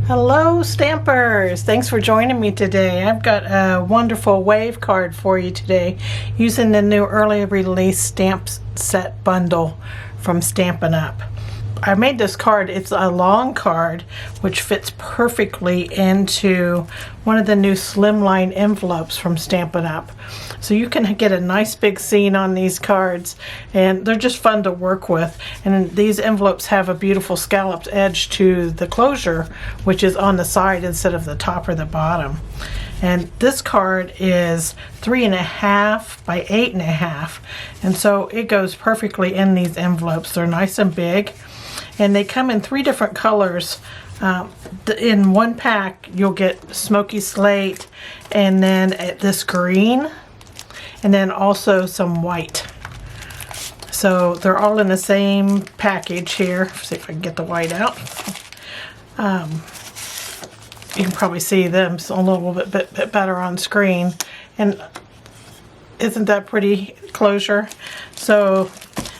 Hello Stampers! Thanks for joining me today. I've got a wonderful wave card for you today using the new early release stamp set bundle from Stampin' Up. I made this card. It's a long card which fits perfectly into one of the new slimline envelopes from Stampin' Up. So you can get a nice big scene on these cards, and they're just fun to work with. And these envelopes have a beautiful scalloped edge to the closure, which is on the side instead of the top or the bottom. And this card is 3.5 by 8.5, and so it goes perfectly in these envelopes. They're nice and big, and they come in 3 different colors. In one pack you'll get Smoky Slate, and then this green, and then also some white. So they're all in the same package here. Let's see if I can get the white out. You can probably see them a little bit better on screen. And isn't that pretty closure? So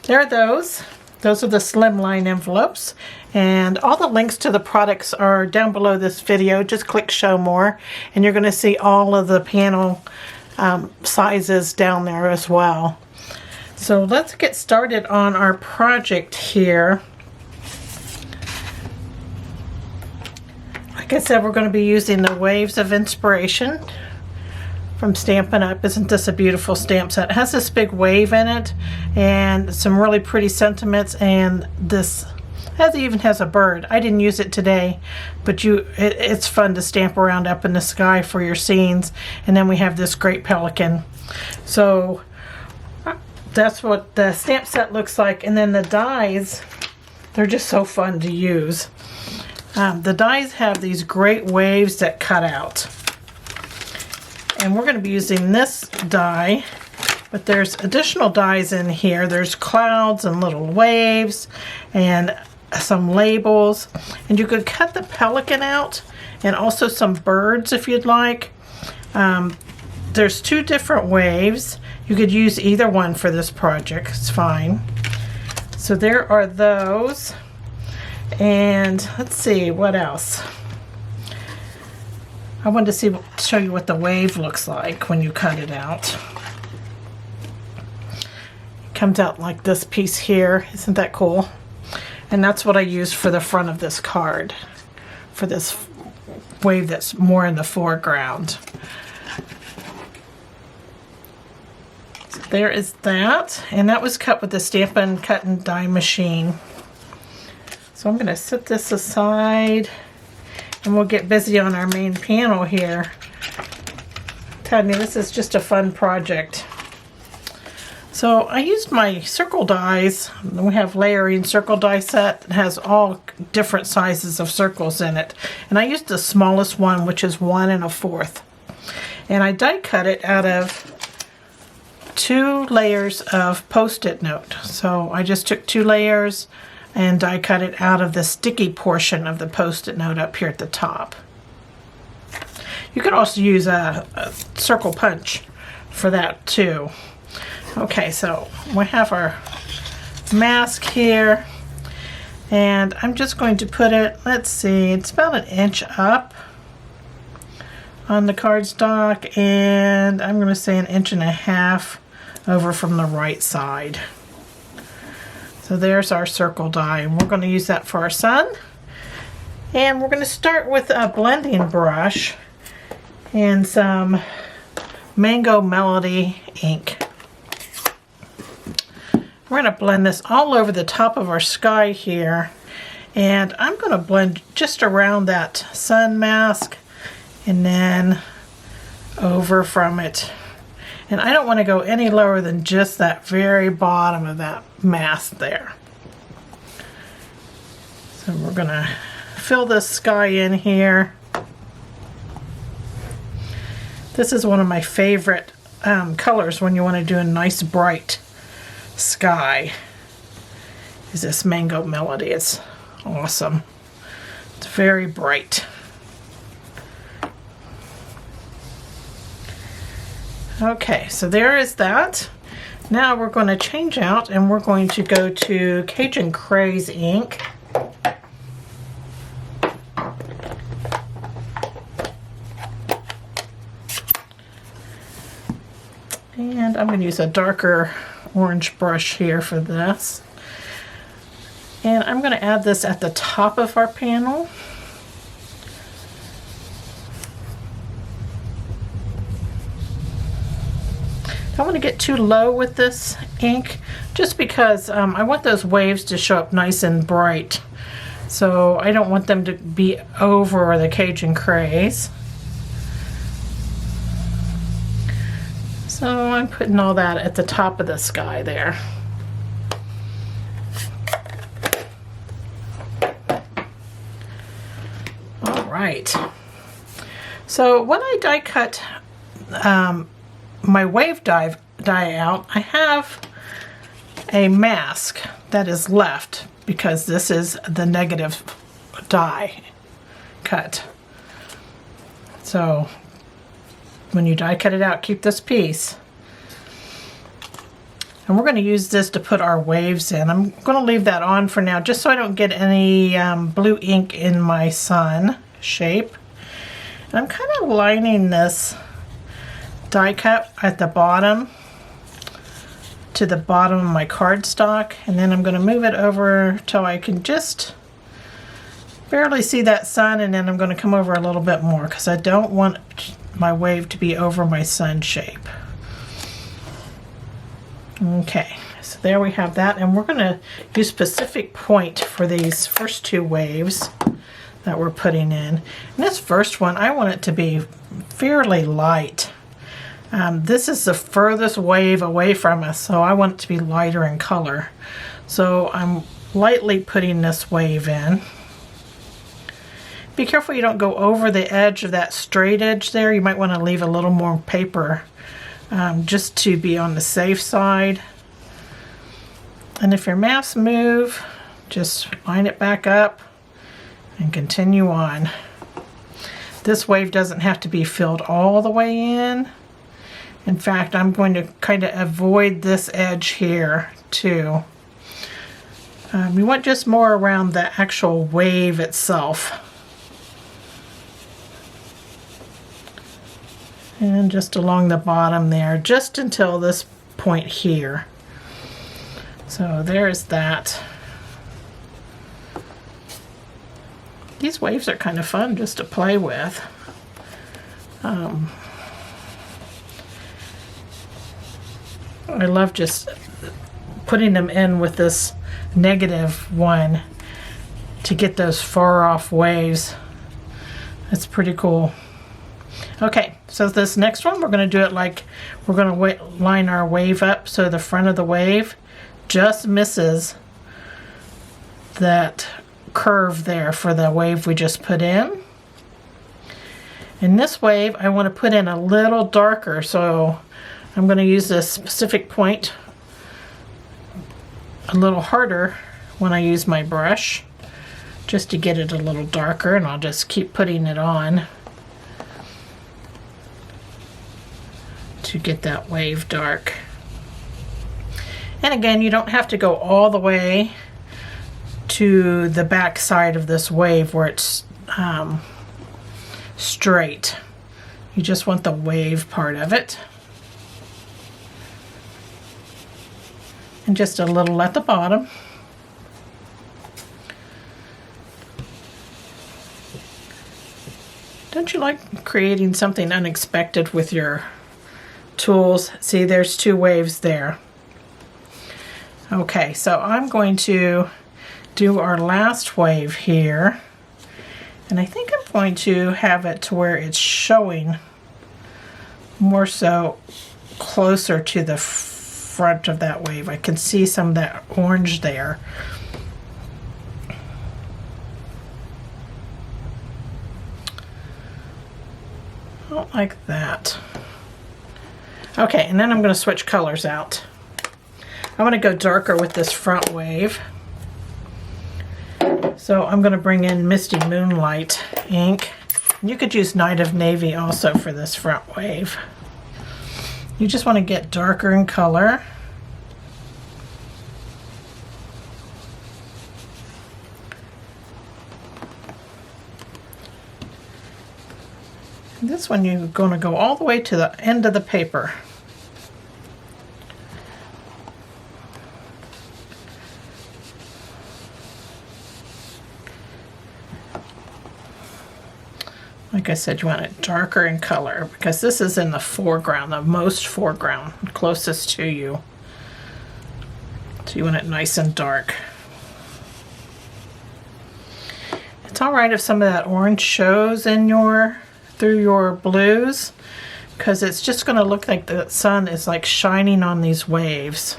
there are those. Those are the slimline envelopes, and all the links to the products are down below this video. Just click show more and you're going to see all of the panel sizes down there as well. So let's get started on our project here. Like I said, we're going to be using the Waves of Inspiration from Stampin' Up. Isn't this a beautiful stamp set? It has this big wave in it and some really pretty sentiments, and this even has a bird. I didn't use it today, but it's fun to stamp around up in the sky for your scenes. And then we have this great pelican. So that's what the stamp set looks like. And then the dies, they're just so fun to use. The dies have these great waves that cut out. And we're going to be using this die, but there's additional dies in here. There's clouds and little waves and some labels. And you could cut the pelican out and also some birds if you'd like. There's 2 different waves. You could use either one for this project. It's fine. So there are those. And let's see, what else? I wanted to show you what the wave looks like when you cut it out. It comes out like this piece here. Isn't that cool? And that's what I used for the front of this card, for this wave that's more in the foreground. So there is that, and that was cut with the Stampin' Cut and Die machine. So I'm going to set this aside, and we'll get busy on our main panel here. I'm telling you, this is just a fun project. So I used my circle dies. We have layering circle die set that has all different sizes of circles in it. And I used the smallest one, which is 1 1/4. And I die cut it out of 2 layers of Post-it note. So I just took 2 layers and die cut it out of the sticky portion of the Post-it note up here at the top. You could also use a circle punch for that too. Okay, so we have our mask here, and I'm just going to put it, let's see, it's about 1 inch up on the cardstock, and I'm going to say 1.5 inches over from the right side. So there's our circle die, and we're going to use that for our sun. And we're going to start with a blending brush and some Mango Melody ink. We're going to blend this all over the top of our sky here, and I'm going to blend just around that sun mask and then over from it. And I don't want to go any lower than just that very bottom of that mask there. So we're going to fill this sky in here. This is one of my favorite colors when you want to do a nice bright sky, is this Mango Melody. It's awesome. It's very bright. Okay, so there is that. Now we're going to change out, and we're going to go to Cajun Craze ink. And I'm going to use a darker orange brush here for this. And I'm going to add this at the top of our panel. I don't want to get too low with this ink, just because I want those waves to show up nice and bright. So I don't want them to be over the Cajun Craze. So I'm putting all that at the top of the sky there. All right. So when I die cut my wave die out, I have a mask that is left because this is the negative die cut. So when you die cut it out, keep this piece. And we're going to use this to put our waves in. I'm going to leave that on for now just so I don't get any blue ink in my sun shape. And I'm kind of lining this die cut at the bottom to the bottom of my cardstock, and then I'm going to move it over till I can just barely see that sun, and then I'm going to come over a little bit more because I don't want my wave to be over my sun shape. Okay, so there we have that, and we're going to use Pacific Point for these first two waves that we're putting in. And this first one, I want it to be fairly light. This is the furthest wave away from us, so I want it to be lighter in color. So I'm lightly putting this wave in. Be careful you don't go over the edge of that straight edge there. You might want to leave a little more paper just to be on the safe side. And if your maps move, just line it back up and continue on. This wave doesn't have to be filled all the way in. In fact, I'm going to kind of avoid this edge here too. You want just more around the actual wave itself. And just along the bottom there, just until this point here. So there's that. These waves are kind of fun just to play with. I love just putting them in with this negative one to get those far off waves. That's pretty cool. Okay, so this next one, we're going to do it like we're going to line our wave up so the front of the wave just misses that curve there for the wave we just put in. In this wave, I want to put in a little darker, so I'm going to use this Pacific Point a little harder when I use my brush, just to get it a little darker, and I'll just keep putting it on to get that wave dark. And again, you don't have to go all the way to the back side of this wave where it's straight. You just want the wave part of it. And just a little at the bottom. Don't you like creating something unexpected with your tools? See, there's two waves there. Okay, so I'm going to do our last wave here. And I think I'm going to have it to where it's showing more so closer to the front of that wave. I can see some of that orange there. I don't like that. Okay, and then I'm going to switch colors out. I want to go darker with this front wave. So I'm going to bring in Misty Moonlight ink. You could use Night of Navy also for this front wave. You just want to get darker in color. And this one you're going to go all the way to the end of the paper. Like I said, you want it darker in color because this is in the foreground, the most foreground, closest to you. So you want it nice and dark. It's all right if some of that orange shows in through your blues, because it's just going to look like the sun is like shining on these waves.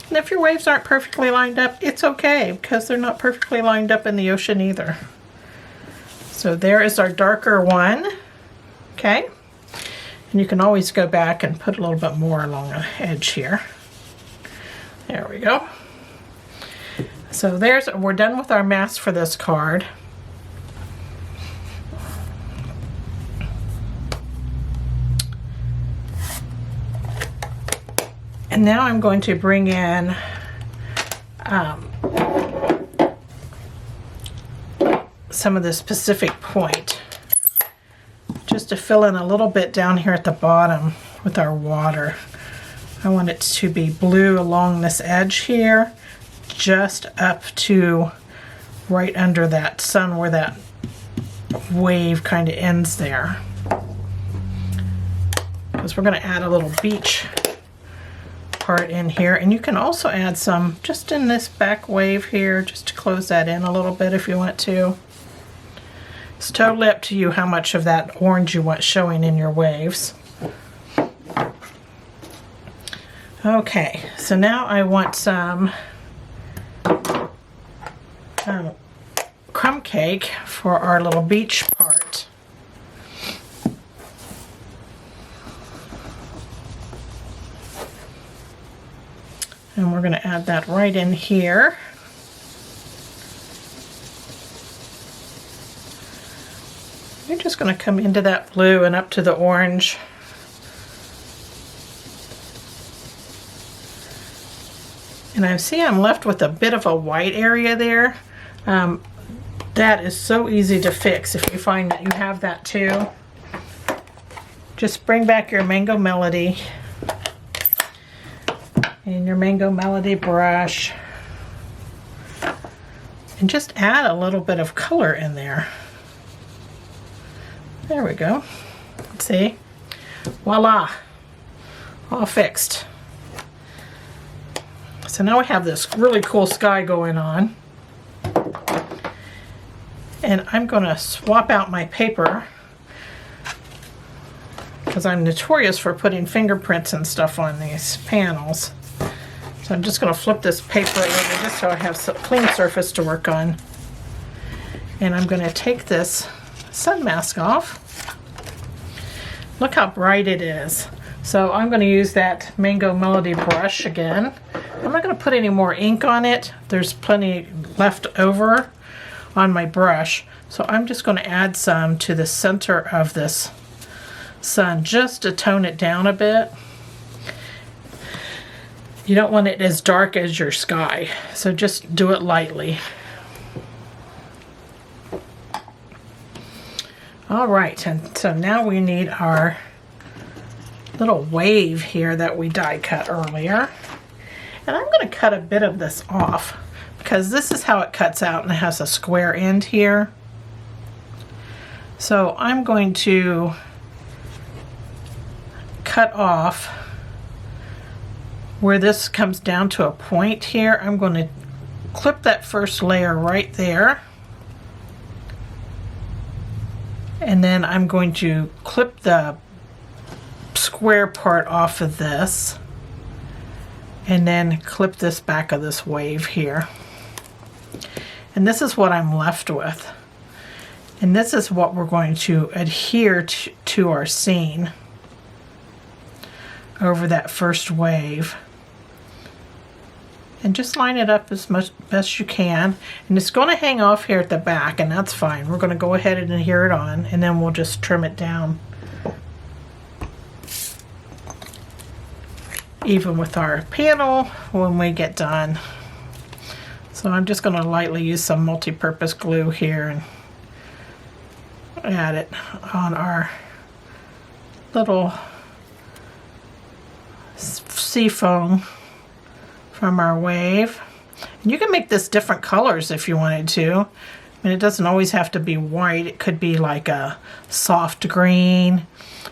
And if your waves aren't perfectly lined up, it's okay, because they're not perfectly lined up in the ocean either. So there is our darker one, okay? And you can always go back and put a little bit more along the edge here. There we go. So we're done with our mask for this card. And now I'm going to bring in some of this Pacific Point, just to fill in a little bit down here at the bottom with our water. I want it to be blue along this edge here, just up to right under that sun where that wave kind of ends there. Because we're going to add a little beach part in here, and you can also add some just in this back wave here, just to close that in a little bit if you want to. It's totally up to you how much of that orange you want showing in your waves. Okay, so now I want some crumb cake for our little beach part. And we're going to add that right in here. You're just going to come into that blue and up to the orange. And I see I'm left with a bit of a white area there. That is so easy to fix if you find that you have that too. Just bring back your Mango Melody and your Mango Melody brush and just add a little bit of color in there. There we go. See? Voila! All fixed. So now we have this really cool sky going on. And I'm going to swap out my paper because I'm notorious for putting fingerprints and stuff on these panels. So I'm just going to flip this paper over just so I have some clean surface to work on. And I'm going to take this sun mask off. Look how bright it is. So I'm going to use that Mango Melody brush again. I'm not going to put any more ink on it. There's plenty left over on my brush. So I'm just going to add some to the center of this sun just to tone it down a bit. You don't want it as dark as your sky, so just do it lightly. All right, and so now we need our little wave here that we die cut earlier. And I'm going to cut a bit of this off because this is how it cuts out, and it has a square end here. So I'm going to cut off where this comes down to a point here. I'm going to clip that first layer right there. And then I'm going to clip the square part off of this. And then clip this back of this wave here. And this is what I'm left with. And this is what we're going to adhere to our scene over that first wave. And just line it up as much best you can. And it's going to hang off here at the back, and that's fine. We're going to go ahead and adhere it on, and then we'll just trim it down. Even with our panel when we get done. So I'm just going to lightly use some multi-purpose glue here and add it on our little sea foam from our wave. And you can make this different colors if you wanted to. mean, it doesn't always have to be white. It could be like a soft green,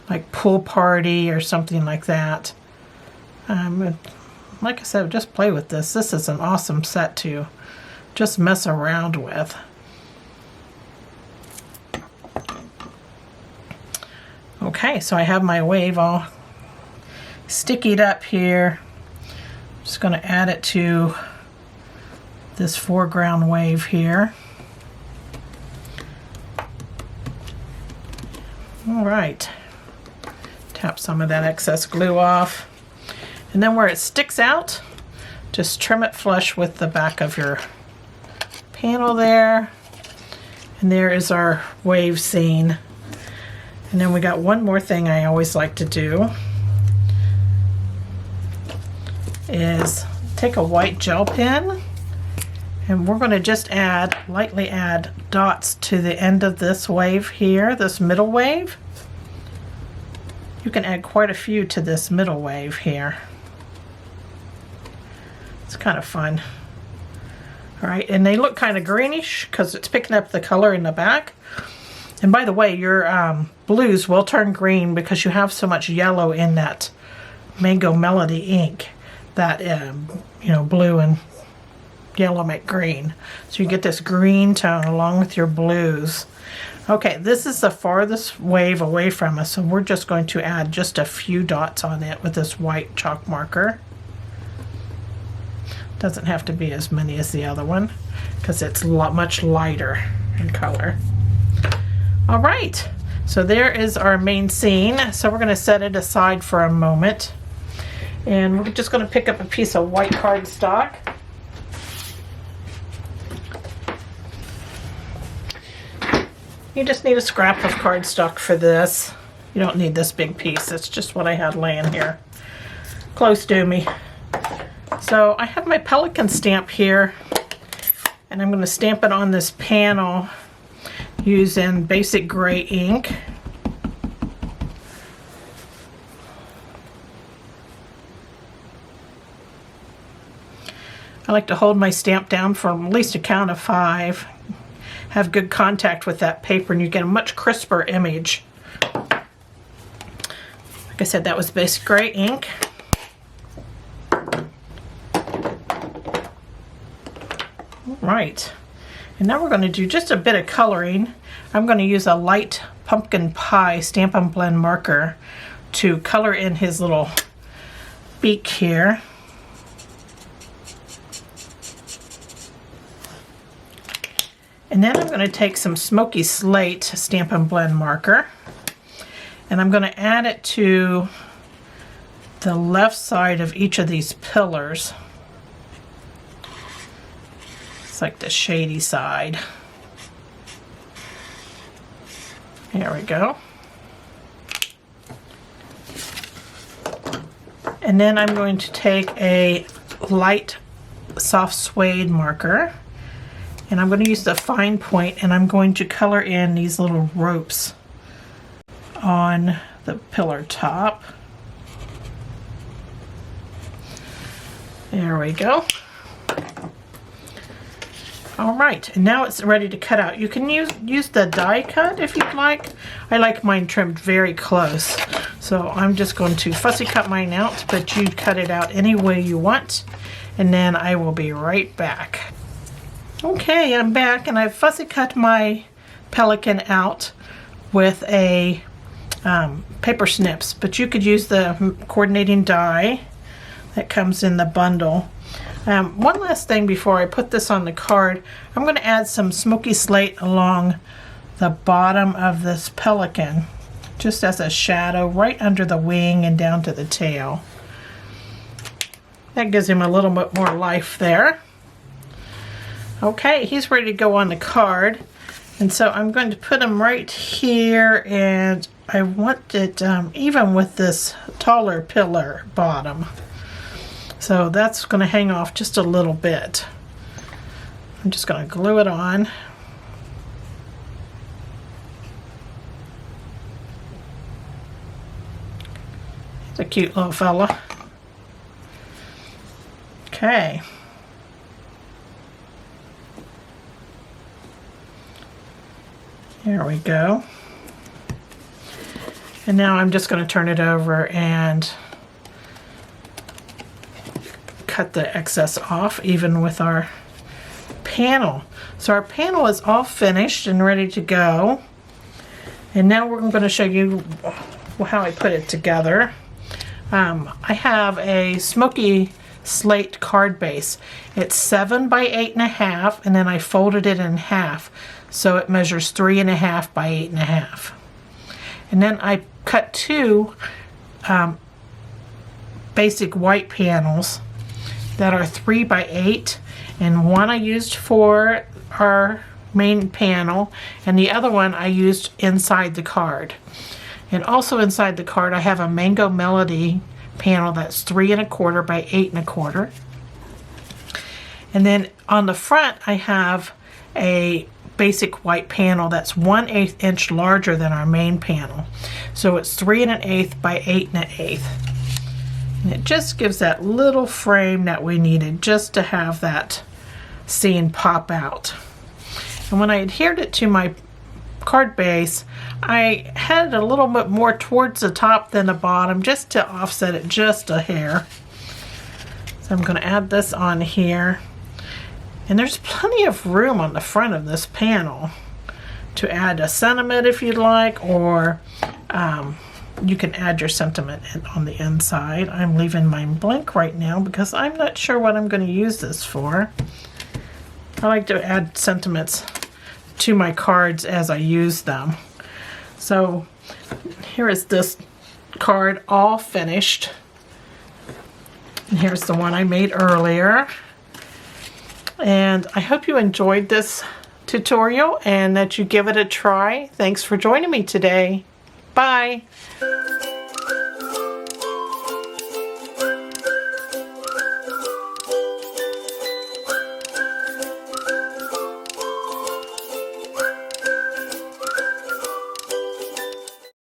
like Pool Party or something like that. Like I said, just play with this. This is an awesome set to just mess around with. Okay, so I have my wave all stickied up here. I'm just going to add it to this foreground wave here. All right, tap some of that excess glue off. And then where it sticks out, just trim it flush with the back of your panel there. And there is our wave scene. And then we got one more thing I always like to do is take a white gel pen, and we're going to just lightly add dots to the end of this wave here, this middle wave. You can add quite a few to this middle wave here. It's kind of fun. All right, and they look kind of greenish because it's picking up the color in the back. And by the way, your blues will turn green because you have so much yellow in that Mango Melody ink that, you know, blue and yellow make green. So you get this green tone along with your blues. Okay, this is the farthest wave away from us, so we're just going to add just a few dots on it with this white chalk marker. Doesn't have to be as many as the other one because it's much lighter in color. All right, so there is our main scene. So we're going to set it aside for a moment. And we're just going to pick up a piece of white cardstock. You just need a scrap of cardstock for this. You don't need this big piece. It's just what I had laying here close to me. So I have my Pelican stamp here, and I'm going to stamp it on this panel using basic gray ink. I like to hold my stamp down for at least a count of 5. Have good contact with that paper and you get a much crisper image. Like I said, that was basic gray ink. All right. And now we're going to do just a bit of coloring. I'm going to use a light pumpkin pie Stampin' Blend marker to color in his little beak here. And then I'm going to take some Smoky Slate Stampin' Blend marker, and I'm going to add it to the left side of each of these pillars. It's like the shady side. There we go. And then I'm going to take a light soft suede marker, and I'm going to use the fine point, and I'm going to color in these little ropes on the pillar top. There we go. All right, and now it's ready to cut out. You can use the die cut if you'd like. I like mine trimmed very close. So I'm just going to fussy cut mine out, but you cut it out any way you want, and then I will be right back. Okay, I'm back, and I've fussy cut my Pelican out with a paper snips, but you could use the coordinating die that comes in the bundle. One last thing before I put this on the card, I'm going to add some Smoky Slate along the bottom of this Pelican, just as a shadow right under the wing and down to the tail. That gives him a little bit more life there. Okay, he's ready to go on the card, and so I'm going to put him right here, and I want it even with this taller pillar bottom. So that's going to hang off just a little bit. I'm just going to glue it on. It's a cute little fella. Okay. There we go. And now I'm just going to turn it over and cut the excess off, even with our panel. So our panel is all finished and ready to go. And now we're going to show you how I put it together. I have a Smoky Slate card base. It's 7 by 8.5, and then I folded it in half, so it measures 3.5 by 8.5. And then I cut 2 basic white panels that are 3 by 8, and one I used for our main panel, and the other one I used inside the card. And also inside the card I have a Mango Melody panel that's 3.25 by 8.25. And then on the front I have a basic white panel that's 1/8 inch larger than our main panel. So it's 3 1/8 by 8 1/8. And it just gives that little frame that we needed just to have that scene pop out. And when I adhered it to my card base, I had it a little bit more towards the top than the bottom, just to offset it just a hair. So I'm going to add this on here. And there's plenty of room on the front of this panel to add a sentiment if you'd like, or you can add your sentiment on the inside. I'm leaving mine blank right now because I'm not sure what I'm going to use this for. I like to add sentiments to my cards as I use them. So here is this card all finished. And here's the one I made earlier. And I hope you enjoyed this tutorial and that you give it a try. Thanks for joining me today. Bye.